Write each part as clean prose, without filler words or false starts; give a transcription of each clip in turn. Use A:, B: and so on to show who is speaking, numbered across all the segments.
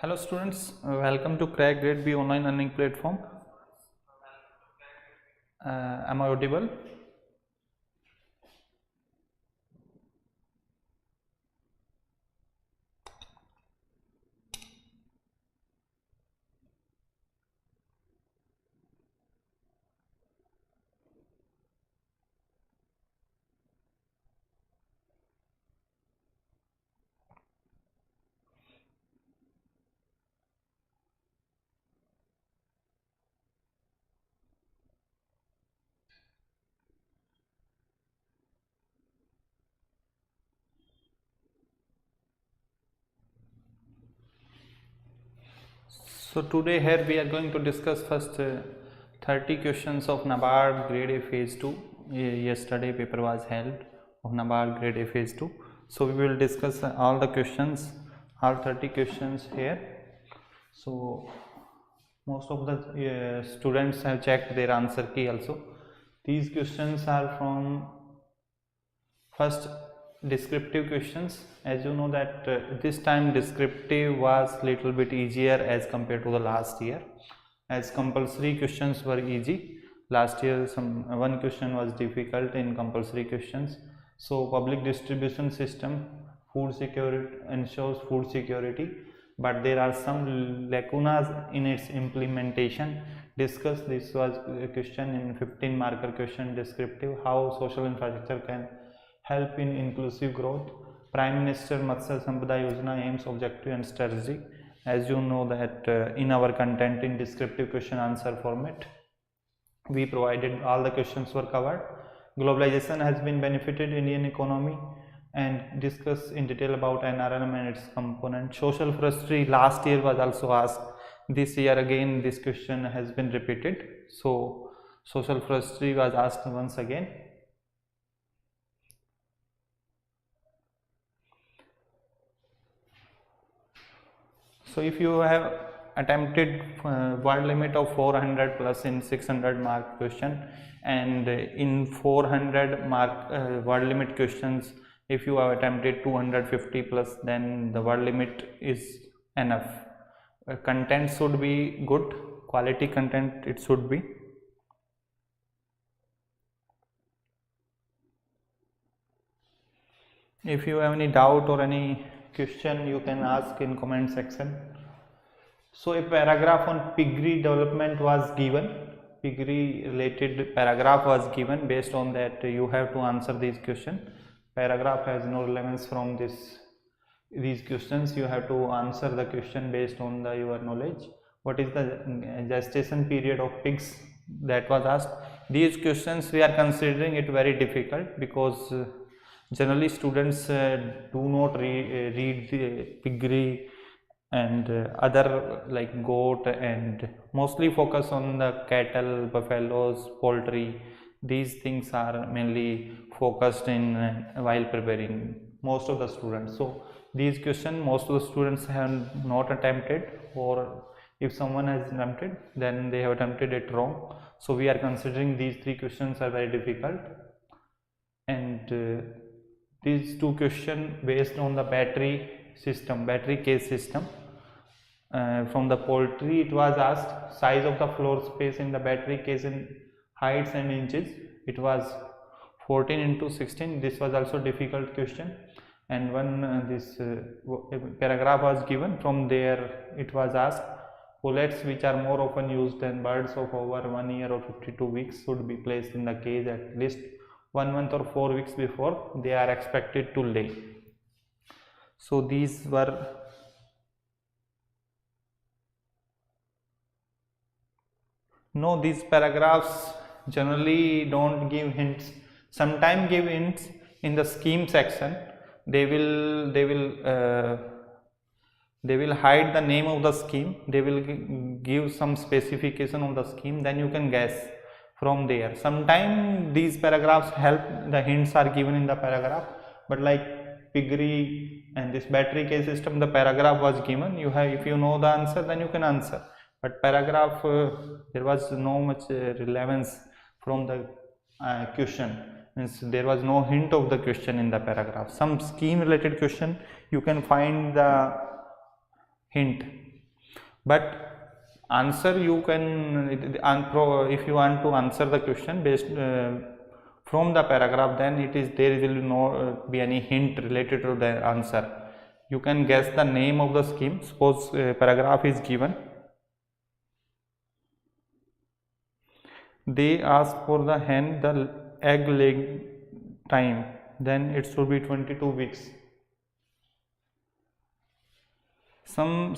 A: Hello students, welcome to Crack Grade B online learning platform. Am I audible? So today here we are going to discuss first 30 questions of NABARD Grade A Phase 2. Yesterday paper was held of NABARD Grade A Phase 2. So we will discuss all the questions, all 30 questions here. So most of the students have checked their answer key also. These questions are from first descriptive questions. As you know that this time descriptive was little bit easier as compared to the last year, as compulsory questions were easy. Last year one question was difficult in compulsory questions. So public distribution system, food security, ensures food security, but there are some lacunas in its implementation. Discuss, this was a question in 15 marker question descriptive, how social infrastructure can help in inclusive growth. Prime Minister Matsya Sampada Yojana aims, objective and strategy. As you know that in our content in descriptive question answer format, we provided all the questions were covered. Globalization has been benefited Indian economy, and discuss in detail about NRM and its component. Social trustee last year was also asked. This year again this question has been repeated. So social trustee was asked once again. So if you have attempted word limit of 400 plus in 600 mark question, and in 400 mark word limit questions, if you have attempted 250 plus, then the word limit is enough. Content should be good, quality content it should be. If you have any doubt or any question, you can ask in comment section. So a paragraph on piggery development was given, piggery related paragraph was given. Based on that you have to answer these questions. Paragraph has no relevance from these questions. You have to answer the question based on your knowledge. What is the gestation period of pigs, that was asked. These questions we are considering it very difficult, because generally students do not read the piggery and other like goat, and mostly focus on the cattle, buffaloes, poultry. These things are mainly focused in while preparing most of the students. So these questions most of the students have not attempted, or if someone has attempted, then they have attempted it wrong. So we are considering these three questions are very difficult, and these two questions based on the battery system, battery case system. From the poultry it was asked, size of the floor space in the battery case in heights and inches. It was 14 into 16. This was also difficult question, and when this paragraph was given, from there it was asked, pullets which are more often used than birds of over 1 year or 52 weeks should be placed in the cage at least 1 month or 4 weeks before they are expected to lay. So these were these paragraphs generally don't give hints. Sometimes give hints in the scheme section. They will hide the name of the scheme. They will give some specification of the scheme, then you can guess from there. Sometimes these paragraphs help, the hints are given in the paragraph, but like piggery and this battery case system, the paragraph was given. You have, if you know the answer, then you can answer. But paragraph there was no much relevance from the question. Means there was no hint of the question in the paragraph. Some scheme related question you can find the hint but answer you can, if you want to answer the question based from the paragraph, then it is, there will not be any hint related to the answer. You can guess the name of the scheme. Suppose paragraph is given, they ask for the hen the egg laying time, then it should be 22 weeks. Some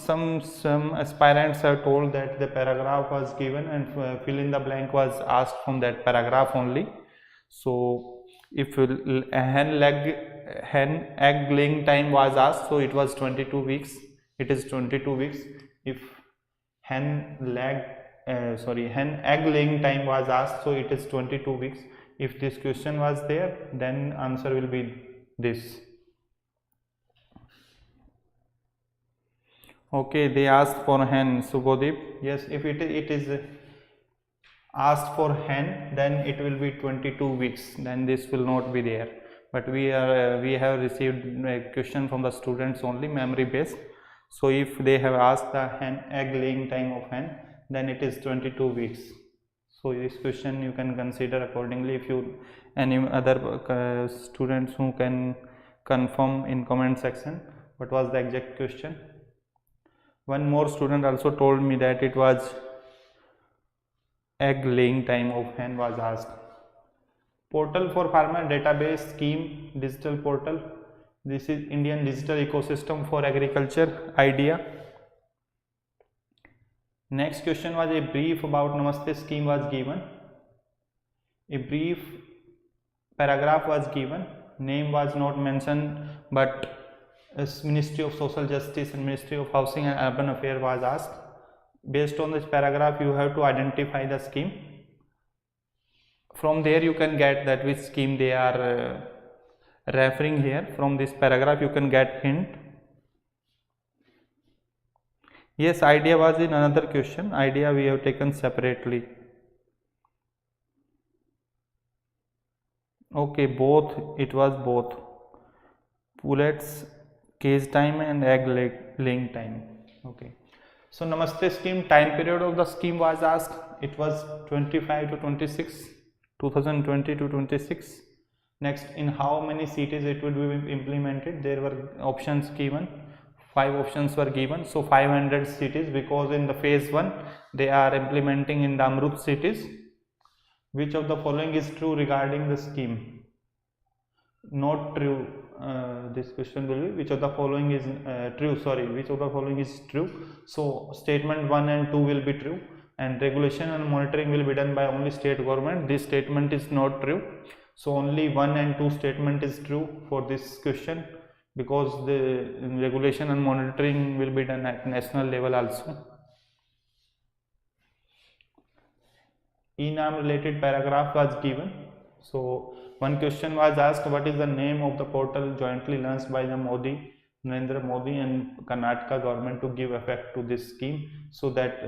A: aspirants are told that the paragraph was given and fill in the blank was asked from that paragraph only. So if hen egg laying time was asked, so it was 22 weeks. It is 22 weeks. If hen egg laying time was asked, so it is 22 weeks. If this question was there, then answer will be this. Okay, they asked for hen, Subodip. Yes, if it is asked for hen, then it will be 22 weeks, then this will not be there. But we have received a question from the students only, memory based. So if they have asked the hen egg laying time of hen, then it is 22 weeks. So this question you can consider accordingly. If you any other students who can confirm in comment section what was the exact question. One more student also told me that it was egg laying time of hen was asked. Portal for farmer database scheme, digital portal. This is Indian digital ecosystem for agriculture idea. Next question was a brief about Namaste scheme was given. A brief paragraph was given. Name was not mentioned, but Ministry of Social Justice and Ministry of Housing and Urban Affairs was asked. Based on this paragraph, you have to identify the scheme. From there you can get that which scheme they are referring here. From this paragraph you can get hint. Yes, idea was in another question. Idea we have taken separately. Okay, both, it was both. Pullets cage time and egg laying time. Okay. So Namaste scheme, time period of the scheme was asked. It was 25 to 26, 2020 to 26. Next, in how many cities it would be implemented? There were options given. 5 options were given. So 500 cities, because in the phase 1 they are implementing in the Amrut cities. Which of the following is true regarding the scheme? Not true. This question will be which of the following is true, which of the following is true. So statement 1 and 2 will be true, and regulation and monitoring will be done by only state government. This statement is not true. So only 1 and 2 statement is true for this question, because the regulation and monitoring will be done at national level also. E-NAM related paragraph was given. So one question was asked, what is the name of the portal jointly launched by the Narendra Modi and Karnataka government to give effect to this scheme? So that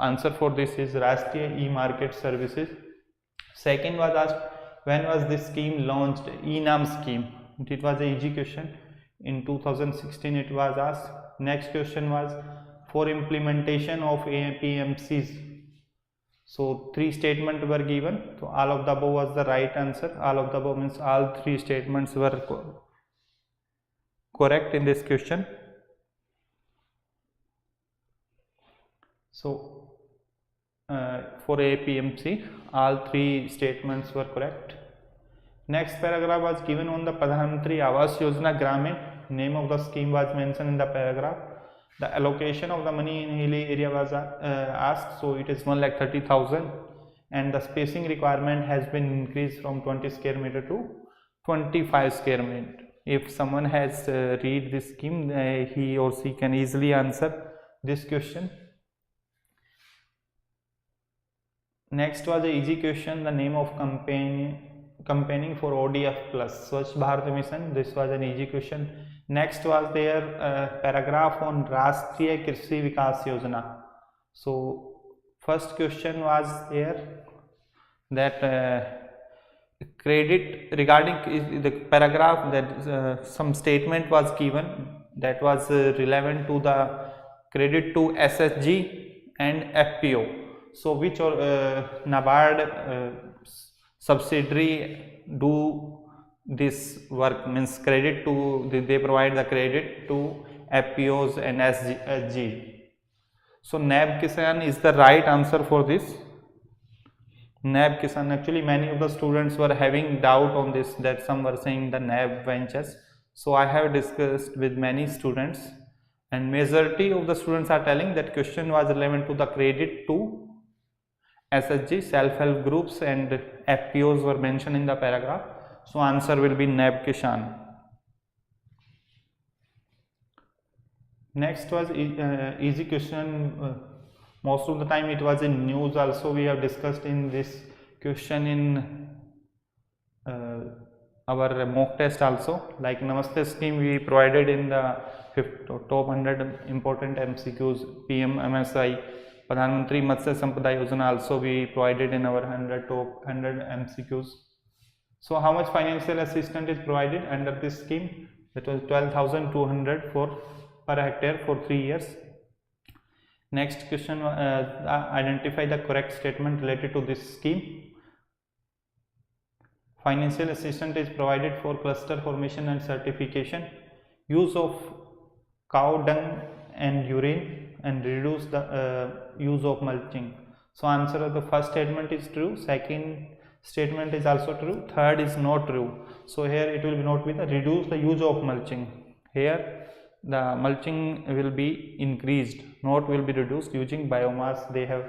A: answer for this is Rashtriya E-Market Services. Second was asked, when was this scheme launched? E-NAM scheme. It was an easy question. In 2016 it was asked. Next question was for implementation of APMCs. So 3 statements were given. So all of the above was the right answer. All of the above means all 3 statements were correct in this question. So for APMC, all 3 statements were correct. Next paragraph was given on the Pradhan Mantri Awas Yojana Gramin. Name of the scheme was mentioned in the paragraph. The allocation of the money in hilly area was asked. So it is 1,30,000, and the spacing requirement has been increased from 20 square meter to 25 square meter. If someone has read this scheme, he or she can easily answer this question. Next was the easy question, the name of campaigning for ODF plus Swachh Bharat Mission. This was an easy question. Next was their paragraph on Rashtriya Krishi Vikas Yojana. So first question was there that credit regarding the paragraph that some statement was given that was relevant to the credit to SSG and FPO. So which NABARD subsidiary do this work, means credit to, they provide the credit to FPOs and SG. So NAB Kisan is the right answer for this. NAB Kisan, actually many of the students were having doubt on this, that some were saying the NAB ventures. So I have discussed with many students, and majority of the students are telling that question was relevant to the credit to SSG, self-help groups, and FPOs were mentioned in the paragraph. So answer will be NAB Kisan. Next was easy question. Most of the time it was in news also. We have discussed in this question in our mock test also. Like Namaste scheme we provided in the top 100 important MCQs. PM MSI, Pradhan Mantri Matsya Sampada Yojana also we provided in our top 100 MCQs. So how much financial assistance is provided under this scheme? That was 12,200 per hectare for 3 years. Next question, identify the correct statement related to this scheme. Financial assistance is provided for cluster formation and certification, use of cow dung and urine, and reduce the use of mulching. So answer of the first statement is true, second statement is also true, third is not true. So here it will not be the reduce the use of mulching. Here the mulching will be increased, not will be reduced using biomass. They have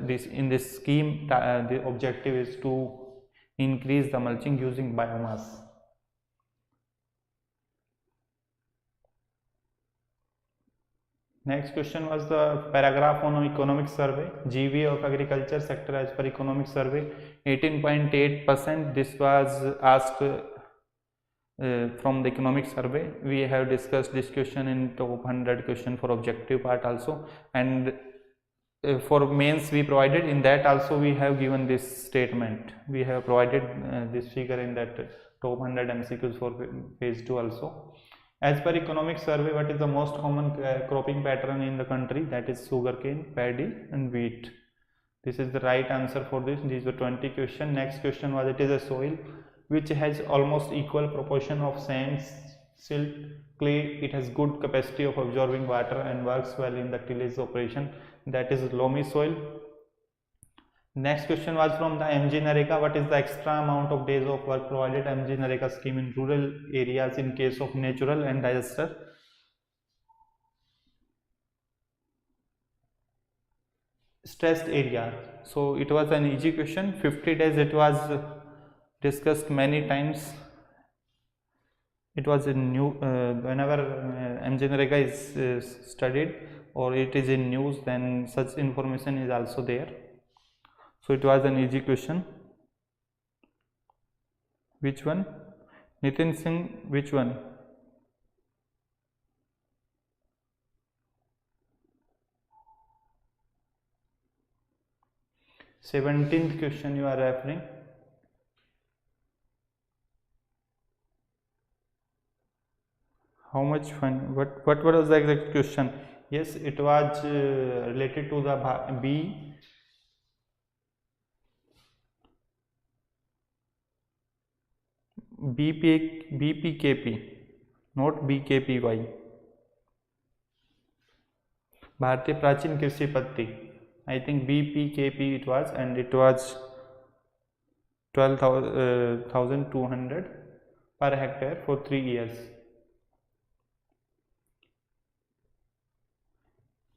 A: this in this scheme, the objective is to increase the mulching using biomass. Next question was the paragraph on economic survey, GVA of agriculture sector as per economic survey, 18.8%. This was asked from the economic survey. We have discussed this question in top 100 question for objective part also, and for mains we provided in that also we have given this statement. We have provided this figure in that top 100 MCQs for phase 2 also. As per economic survey, what is the most common cropping pattern in the country? That is sugarcane, paddy and wheat. This is the right answer for this. These were 20 questions. Next question was, it is a soil which has almost equal proportion of sand, silt, clay. It has good capacity of absorbing water and works well in the tillage operation. That is loamy soil. Next question was from the MG NAREGA. What is the extra amount of days of work provided MG NAREGA scheme in rural areas in case of natural and disaster? Stressed area. So it was an easy question. 50 days it was discussed many times. It was in new whenever MG NAREGA is studied or it is in news, then such information is also there. So it was an easy question. Which one? Nitin Singh, which one? Seventeenth question you are referring. How much fun? What was the exact question? Yes, it was related to the BPKP, not BKPY. Bharatiya Prachin Krishi Patti. I think BPKP it was, and it was 12,200 per hectare for 3 years.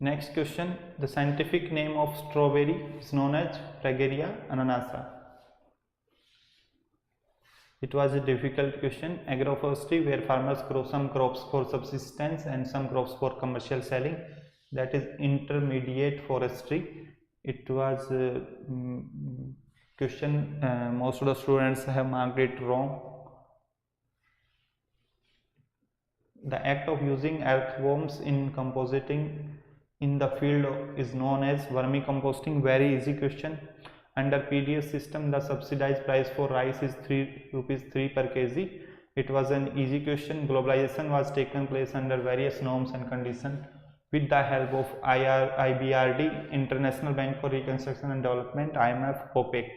A: Next question, the scientific name of strawberry is known as Fragaria ananasa. It was a difficult question. Agroforestry, where farmers grow some crops for subsistence and some crops for commercial selling. That is intermediate forestry. It was a question, most of the students have marked it wrong. The act of using earthworms in compositing in the field is known as vermicomposting. Very easy question. Under PDS system, the subsidized price for rice is ₹3 per kg. It was an easy question. Globalization was taken place under various norms and conditions. with the help of IBRD, International Bank for Reconstruction and Development, IMF, OPEC.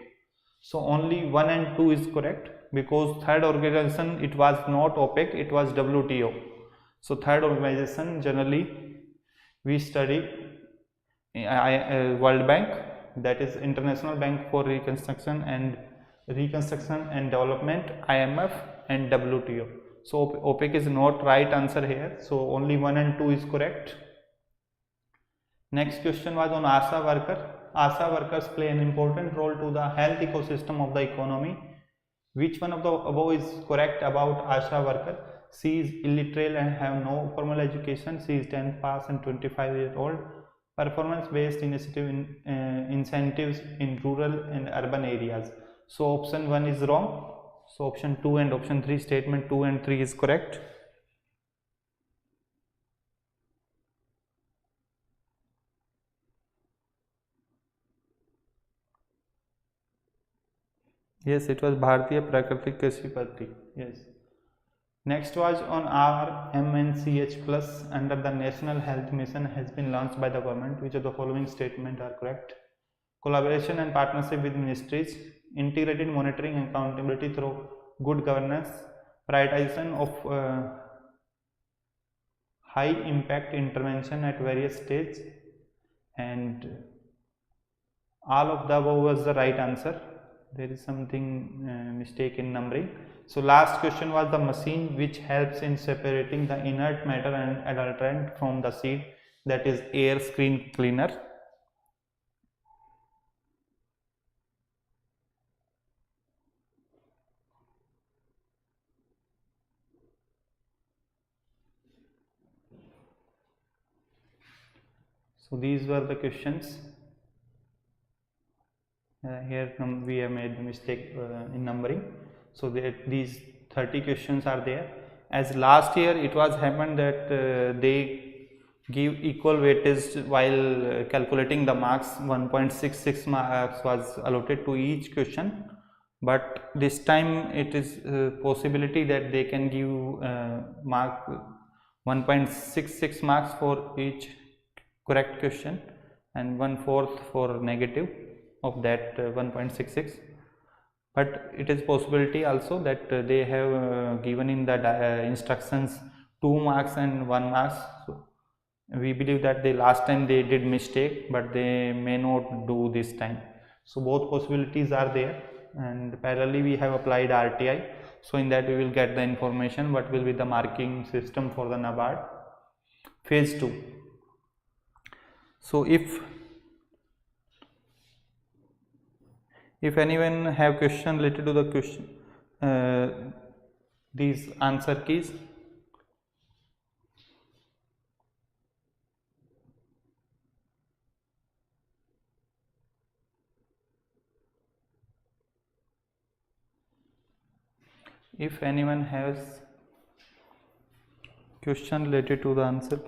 A: So only 1 and 2 is correct, because third organization, it was not OPEC, it was WTO. So third organization, generally we study World Bank, that is International Bank for Reconstruction and Development, IMF, and WTO. So OPEC is not right answer here, so only 1 and 2 is correct. Next question was on ASHA worker. ASHA workers play an important role to the health ecosystem of the economy. Which one of the above is correct about ASHA worker? She is illiterate and have no formal education. She is 10th pass and 25-year-old. Performance based initiative incentives in rural and urban areas. So option 1 is wrong. So option 2 and option 3, statement 2 and 3 is correct. Yes, it was Bharatiya Prakratik Krishi Party. Yes. Next was on RMNCH plus under the National Health Mission has been launched by the government. Which of the following statements are correct? Collaboration and partnership with ministries, integrated monitoring and accountability through good governance, prioritization of high impact intervention at various stages, and all of the above was the right answer. There is something mistake in numbering. So last question was the machine which helps in separating the inert matter and adulterant from the seed, that is air screen cleaner. So these were the questions. Here we have made the mistake in numbering. So these 30 questions are there. As last year it was happened that they give equal weightage while calculating the marks. 1.66 marks was allotted to each question, but this time it is possibility that they can give mark 1.66 marks for each correct question and 1/4 for negative of that 1.66, but it is possibility also that they have given in the instructions 2 marks and 1 marks. So we believe that the last time they did mistake, but they may not do this time. So both possibilities are there, and parallelly we have applied RTI. So in that we will get the information what will be the marking system for the NABARD phase 2. So if anyone have question related to the question, these answer keys. If anyone has question related to the answer.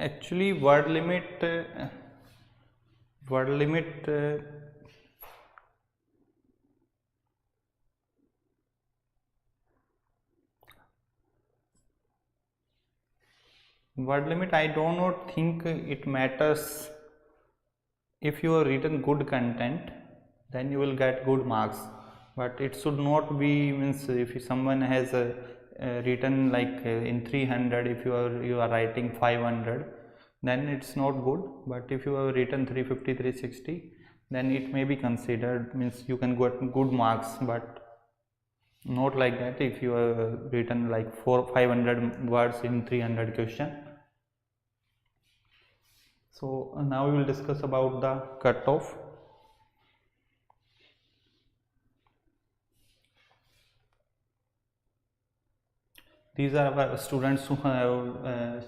A: Actually word limit word limit I do not think it matters. If you have written good content, then you will get good marks, but it should not be, means if someone has written like in 300, if you are writing 500, then it's not good. But if you have written 350, 360, then it may be considered, means you can get good marks, but not like that if you have written like 500 words in 300 question. So now we will discuss about the cutoff. These are our students who have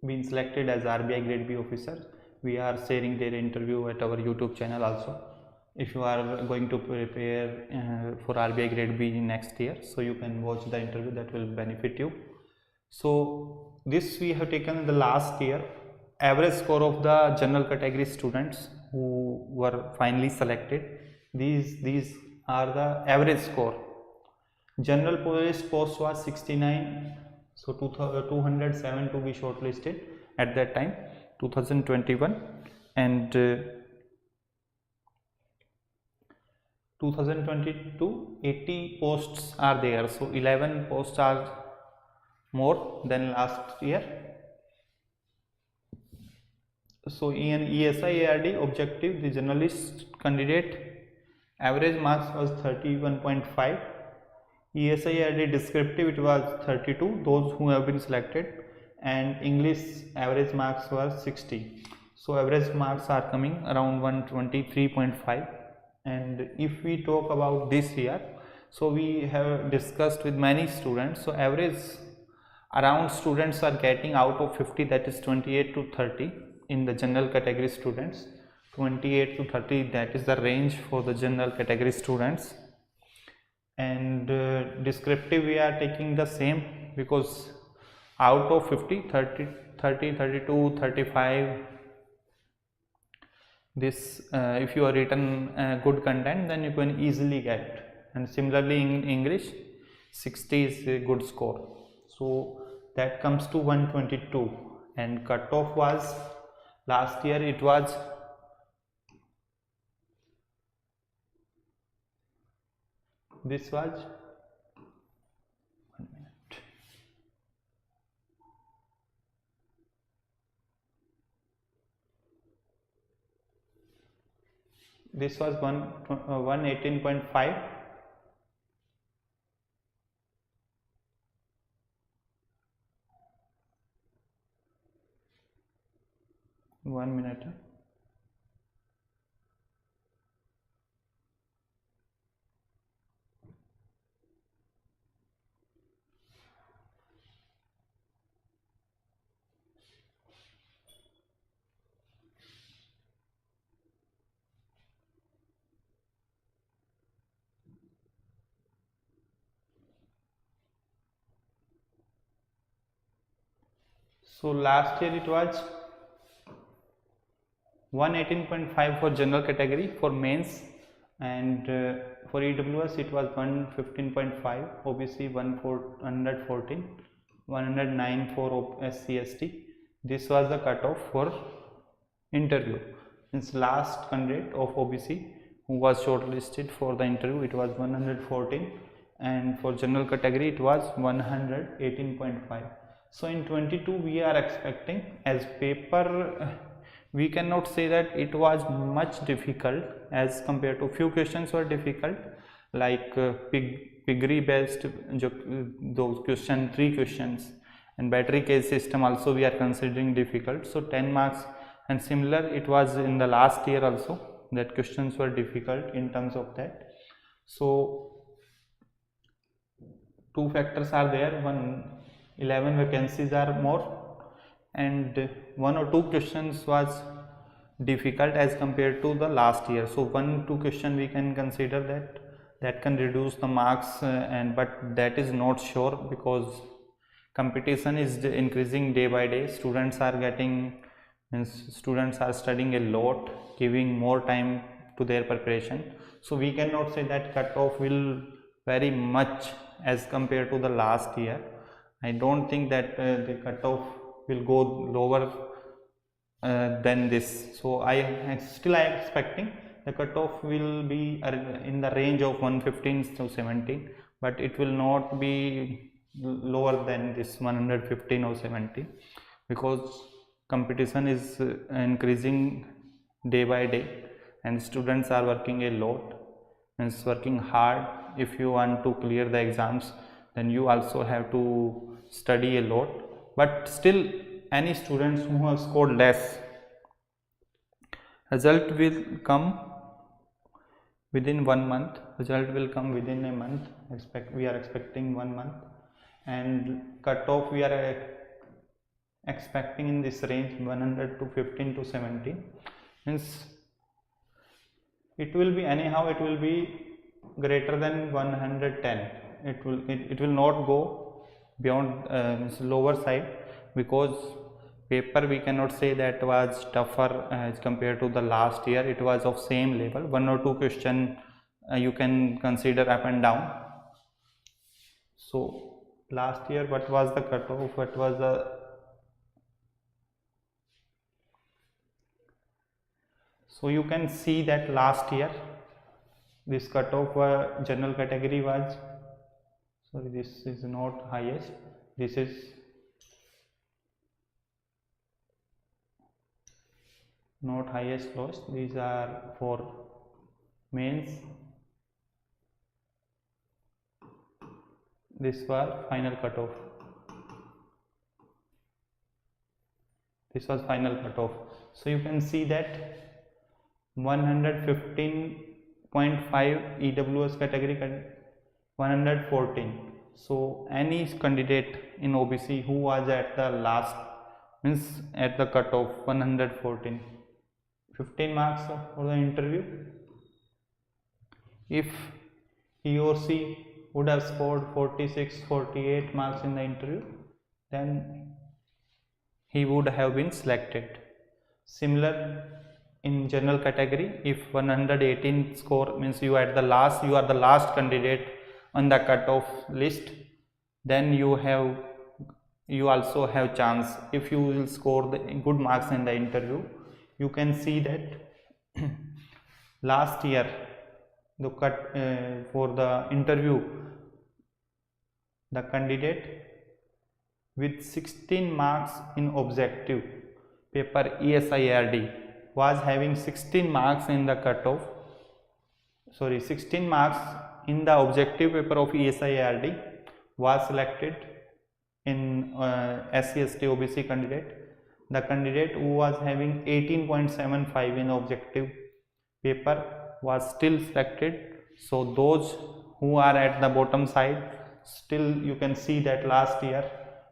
A: been selected as RBI Grade B officers. We are sharing their interview at our YouTube channel also. If you are going to prepare for RBI Grade B next year, so you can watch the interview, that will benefit you. So this we have taken in the last year average score of the general category students who were finally selected. These are the average score. General post was 69, so 207 to be shortlisted at that time, 2021, and 2022 80 posts are there, so 11 posts are more than last year. So in ESI ARD objective, the journalist candidate average marks was 31.5. ESI ARD descriptive it was 32, those who have been selected, and English average marks were 60. So average marks are coming around 123.5. and if we talk about this year, so we have discussed with many students, so average around students are getting out of 50, that is 28 to 30 in the general category students. 28 to 30, that is the range for the general category students. And descriptive we are taking the same, because out of 50, 30, 32, 35, this if you are written good content, then you can easily get. And similarly in English, 60 is a good score, so that comes to 122. And cutoff was last year, it was this was 1 minute. This was 118.5. One minute. So last year it was 118.5 for general category for mains, and for EWS it was 115.5, OBC 114, 109 for SC/ST. This was the cutoff for interview. Since last candidate of OBC who was shortlisted for the interview, it was 114, and for general category it was 118.5. So in 22 we are expecting, as paper we cannot say that it was much difficult as compared to few questions were difficult, like piggery based those question 3 questions, and battery case system also we are considering difficult, so 10 marks. And similar it was in the last year also, that questions were difficult in terms of that. So 2 factors are there, 11 vacancies are more, and 1 or 2 questions was difficult as compared to the last year. So 1-2 question we can consider that can reduce the marks, but that is not sure, because competition is increasing day by day. Students are studying a lot, giving more time to their preparation, so we cannot say that cutoff will very much as compared to the last year. I don't think that the cutoff will go lower than this. So I am expecting the cutoff will be in the range of 115 to 17, but it will not be lower than this 115 or 17, because competition is increasing day by day, and students are working a lot, means working hard. If you want to clear the exams, then you also have to study a lot. But still, any students who have scored less, result will come within 1 month. Result will come within a month. We are expecting 1 month, and cutoff we are expecting in this range 100 to 15 to 17. Means it will be anyhow, it will be greater than 110. It will not go beyond lower side, because paper we cannot say that was tougher as compared to the last year. It was of same level. 1 or 2 question you can consider up and down. So last year what was the cutoff? What was the So you can see that last year this cutoff general category was, sorry, this is not highest, this is not highest lowest, these are for mains. This was final cutoff. This was final cutoff. So you can see that 115.5 EWS category, 114. So any candidate in OBC who was at the last, means at the cutoff 114, 15 marks for the interview. If he or she would have scored 46, 48 marks in the interview, then he would have been selected. Similar in general category, if 118 score means you are the last candidate on the cutoff list, then you also have chance. If you will score the good marks in the interview, you can see that last year the for the interview, the candidate with 16 marks in objective paper ESIRD was having 16 marks in the cutoff, 16 marks in the objective paper of ESIRD was selected in SC/ST OBC candidate. The candidate who was having 18.75 in objective paper was still selected. So those who are at the bottom side, still you can see that last year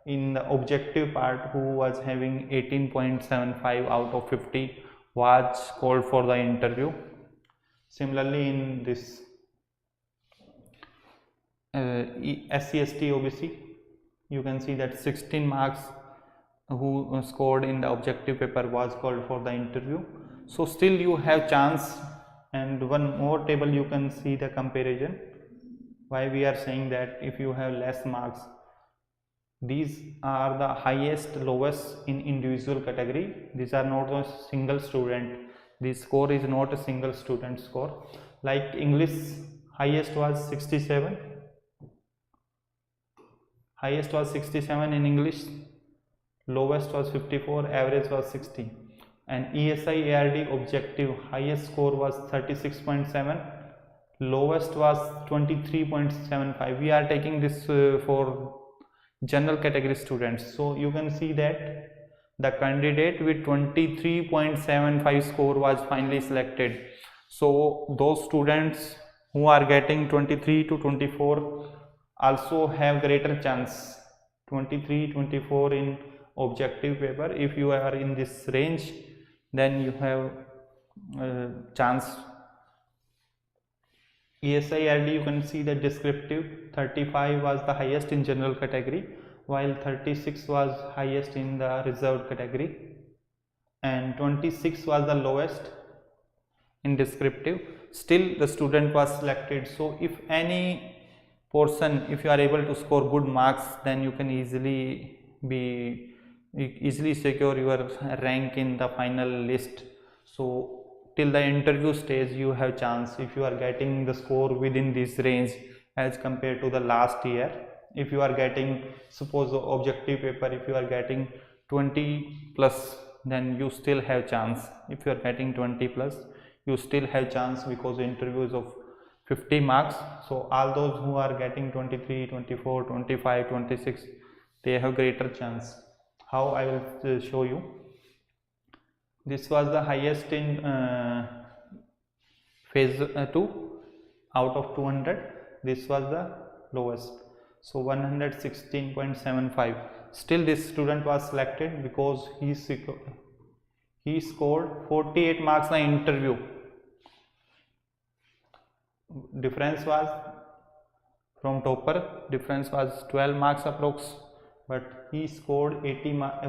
A: in the objective part who was having 18.75 out of 50 was called for the interview. Similarly in this SC/ST OBC, you can see that 16 marks who scored in the objective paper was called for the interview. So still you have chance. And one more table you can see the comparison. Why we are saying that if you have less marks, these are the highest, lowest in individual category. These are not a single student. This score is not a single student score. Like English, highest was 67. Highest was 67 in English. Lowest was 54. Average was 60. And ESIARD objective, highest score was 36.7. Lowest was 23.75. We are taking this for general category students. So you can see that the candidate with 23.75 score was finally selected. So those students who are getting 23 to 24 also have greater chance. 23, 24 in objective paper. If you are in this range, then you have chance. ESIRD, you can see the descriptive, 35 was the highest in general category, while 36 was highest in the reserved category, and 26 was the lowest in descriptive. Still the student was selected. So if any portion, if you are able to score good marks, then you can easily secure your rank in the final list. So till the interview stage you have chance. If you are getting the score within this range as compared to the last year, if you are getting, suppose objective paper, if you are getting 20 plus, then you still have chance. If you are getting 20 plus, you still have chance, because the interview is of 50 marks. So all those who are getting 23, 24, 25, 26, they have greater chance. How I will show you. This was the highest in phase 2 out of 200. This was the lowest, so 116.75. still this student was selected because he scored 48 marks in the interview. Difference was from topper, difference was 12 marks approx, but he scored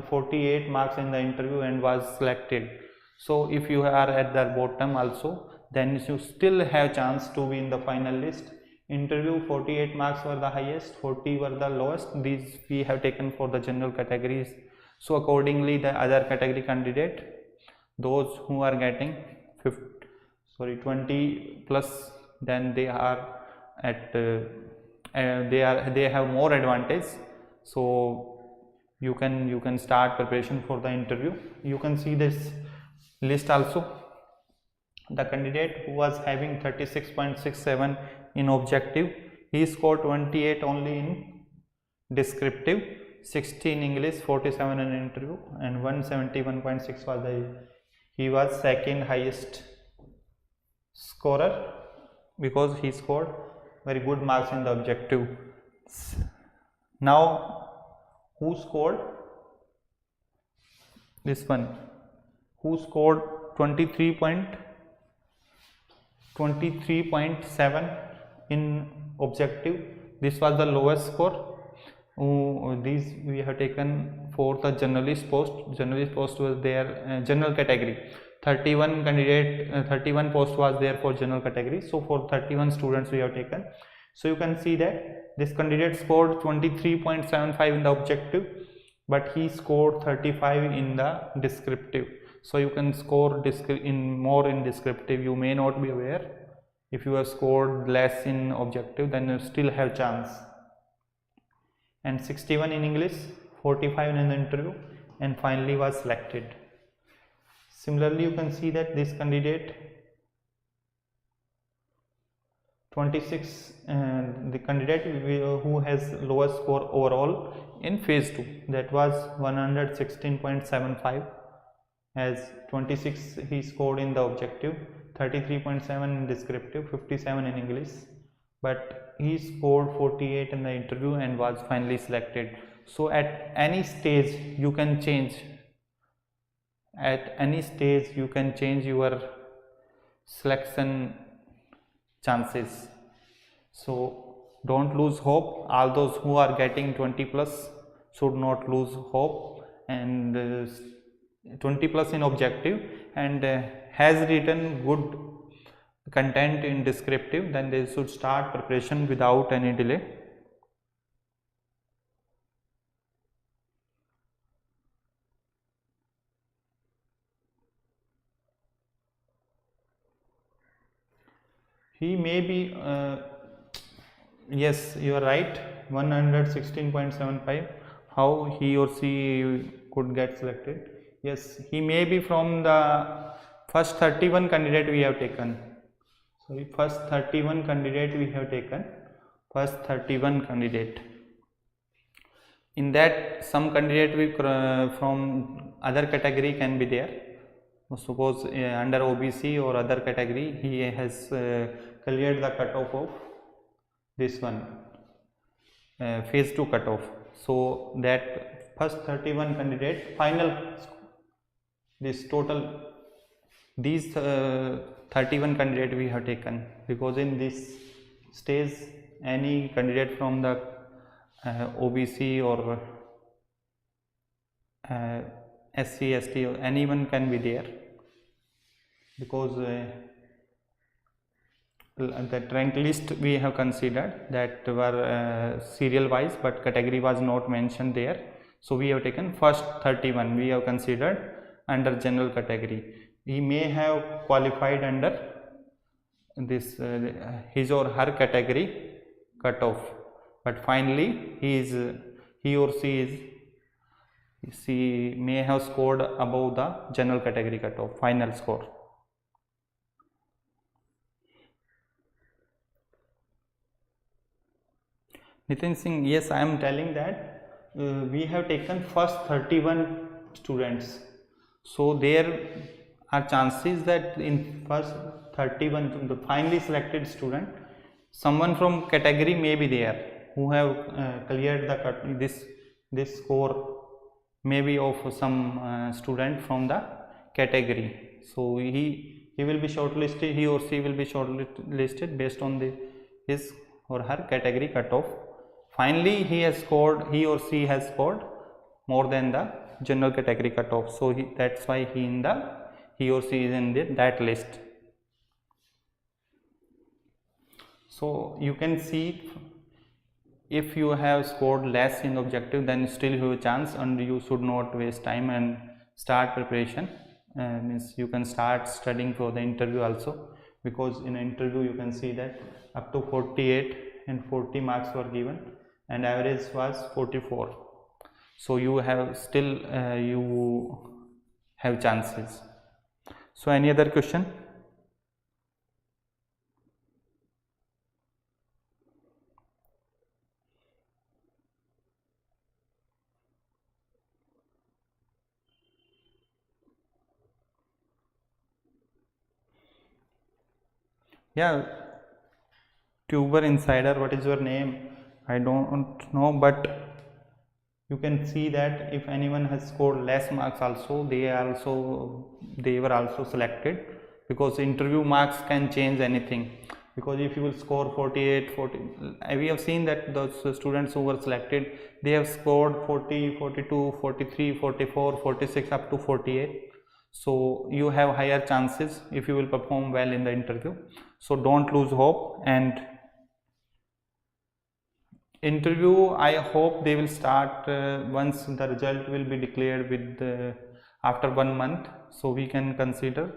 A: 48 marks in the interview and was selected. So if you are at the bottom also, then you still have chance to be in the final list. Interview 48 marks were the highest, 40 were the lowest. These we have taken for the general categories. So accordingly the other category candidate, those who are getting 20 plus, then they are at they have more advantage. So you can start preparation for the interview. You can see this list also. The candidate who was having 36.67 in objective, he scored 28 only in descriptive, 60 in English, 47 in interview, and 171.6 was he was second highest scorer because he scored very good marks in the objective. Now who scored this one, who scored 23.7 in objective? This was the lowest score. These we have taken for the journalist post. Journalist post was there, general category. 31 post was there for general category. So for 31 students we have taken. So you can see that this candidate scored 23.75 in the objective, but he scored 35 in the descriptive. So you can score more in descriptive. You may not be aware. If you have scored less in objective, then you still have chance. And 61 in English, 45 in the interview, and finally was selected. Similarly, you can see that this candidate 26, the candidate who has lowest score overall in phase 2, that was 116.75. as 26 he scored in the objective, 33.7 in descriptive, 57 in English, but he scored 48 in the interview and was finally selected. So at any stage you can change, your selection chances. So don't lose hope. All those who are getting 20 plus should not lose hope, and 20 plus in objective and has written good content in descriptive, then they should start preparation without any delay. He may be yes, you are right, 116.75. how he or she could get selected? Yes, he may be from the first 31 candidate we have taken. Sorry, first 31 candidate we have taken. First 31 candidate. In that, some candidate from other category can be there. Suppose under OBC or other category, he has cleared the cutoff of this one, phase 2 cutoff. So that first 31 candidate final, this total, these 31 candidate we have taken, because in this stage any candidate from the OBC or SC, ST, anyone can be there, because that rank list we have considered that were serial wise, but category was not mentioned there. So we have taken first 31 we have considered under general category. He may have qualified under this his or her category cutoff, but finally he or she may have scored above the general category cutoff final score. Nitin Singh, yes, I am telling that we have taken first 31 students. So there are chances that in first 31 the finally selected student, someone from category may be there who have cleared the this score maybe of some student from the category. So he will be shortlisted, he or she will be shortlisted based on his or her category cutoff. Finally he or she has scored more than the general category cutoff, so that's why he or she is in that list. So you can see, if you have scored less in objective, then still you have a chance, and you should not waste time and start preparation. Means you can start studying for the interview also, because in an interview you can see that up to 48 and 40 marks were given and average was 44. So you have still you have chances. So any other question? Yeah, tuber insider, what is your name? I don't know, but you can see that if anyone has scored less marks also, they were also selected, because interview marks can change anything. Because if you will score 48, 40, we have seen that those students who were selected, they have scored 40, 42, 43, 44, 46 up to 48. So you have higher chances if you will perform well in the interview. So don't lose hope. And interview, I hope they will start once the result will be declared with after 1 month. So we can consider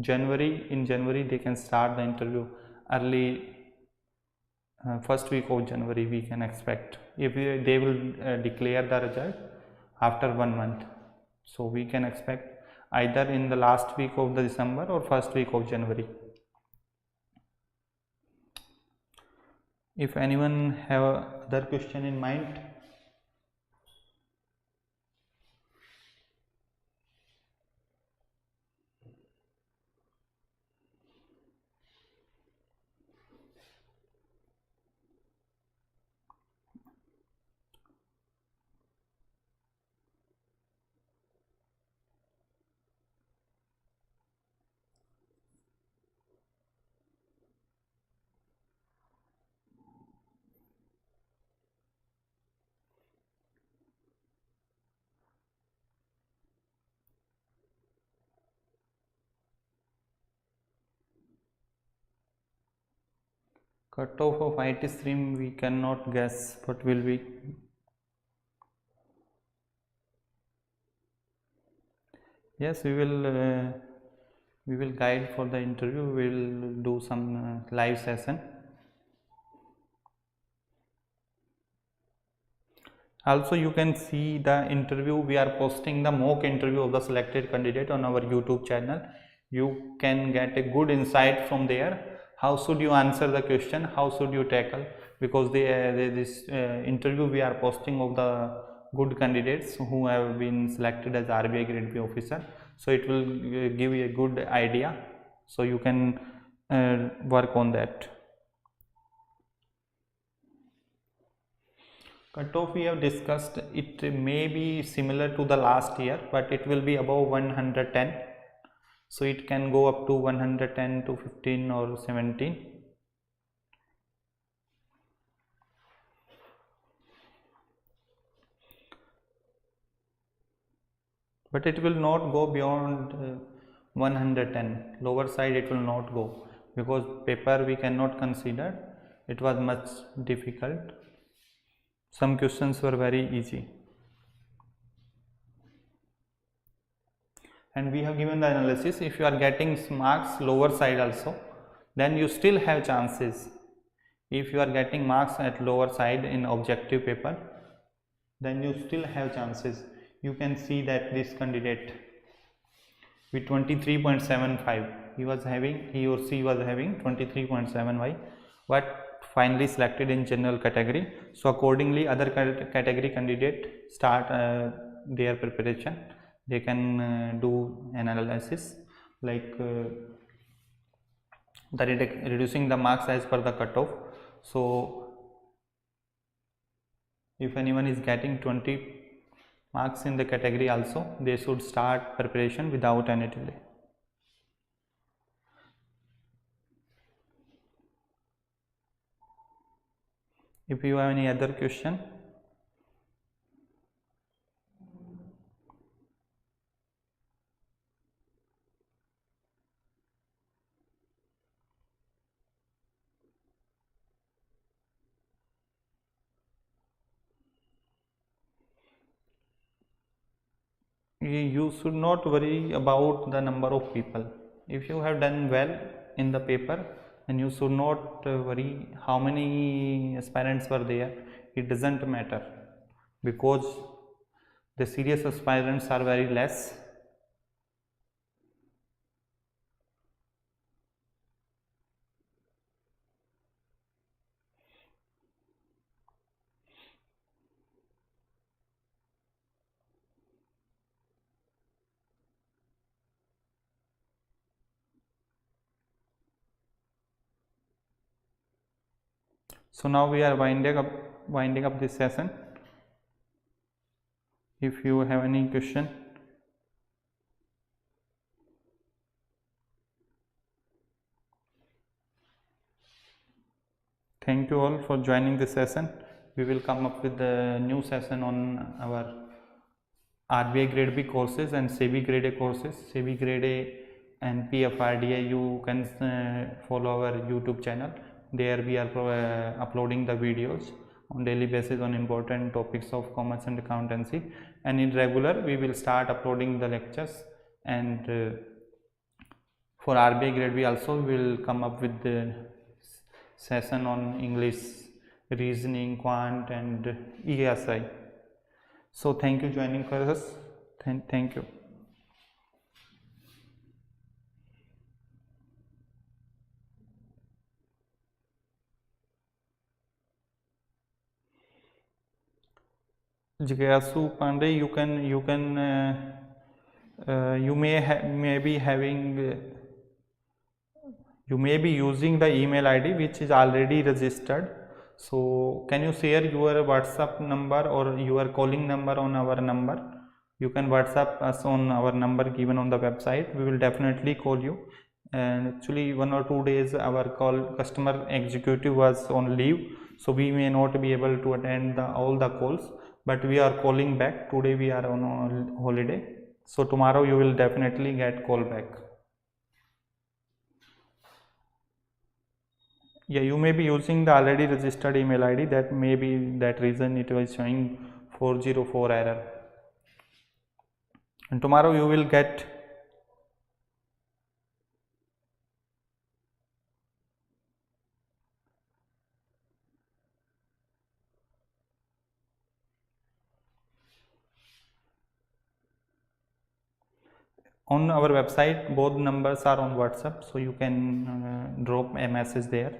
A: January. In January they can start the interview early, first week of January we can expect, if they will declare the result after 1 month. So we can expect either in the last week of the December or first week of January. If anyone have other question in mind? Cutoff of IT stream we cannot guess, but will be. Yes, we will guide for the interview. We will do some live session. Also you can see the interview, we are posting the mock interview of the selected candidate on our YouTube channel. You can get a good insight from there. How should you answer the question, how should you tackle, because this interview we are posting of the good candidates who have been selected as RBI Grade B officer. So it will give you a good idea, so you can work on that. Cutoff we have discussed, it may be similar to the last year, but it will be above 110. So it can go up to 110 to 15 or 17. But it will not go beyond 110. Lower side it will not go, because paper we cannot consider. It was much difficult. Some questions were very easy. And we have given the analysis. If you are getting marks lower side also, then you still have chances. If you are getting marks at lower side in objective paper, then you still have chances. You can see that this candidate with 23.75, he or she was having 23.75, but finally selected in general category. So accordingly other category candidate start their preparation. they can do an analysis like reducing the marks as per the cutoff. So if anyone is getting 20 marks in the category also, they should start preparation without any delay. If you have any other question, you should not worry about the number of people. If you have done well in the paper, then you should not worry how many aspirants were there. It doesn't matter, because the serious aspirants are very less. So now we are winding up this session. If you have any question, thank you all for joining this session. We will come up with a new session on our RBI Grade B courses and SEBI Grade A courses, SEBI Grade A and PFRDA. You can follow our YouTube channel. There we are uploading the videos on daily basis on important topics of commerce and accountancy, and in regular we will start uploading the lectures. And for RBI Grade B also we will come up with the session on English, reasoning, quant and ESI. So thank you joining for us. Thank you. Jigyasu Pandey, you may be using the email ID which is already registered. So can you share your WhatsApp number or your calling number on our number? You can WhatsApp us on our number given on the website. We will definitely call you. And actually 1 or 2 days our customer executive was on leave, so we may not be able to attend all the calls, but we are calling back. Today we are on a holiday, so tomorrow you will definitely get call back. Yeah, you may be using the already registered email ID. That may be that reason it was showing 404 error. And tomorrow you will get on our website. Both numbers are on WhatsApp, so you can drop a message there,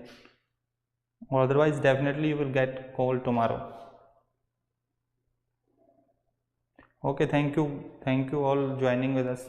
A: or otherwise definitely you will get call tomorrow. Okay, thank you all joining with us.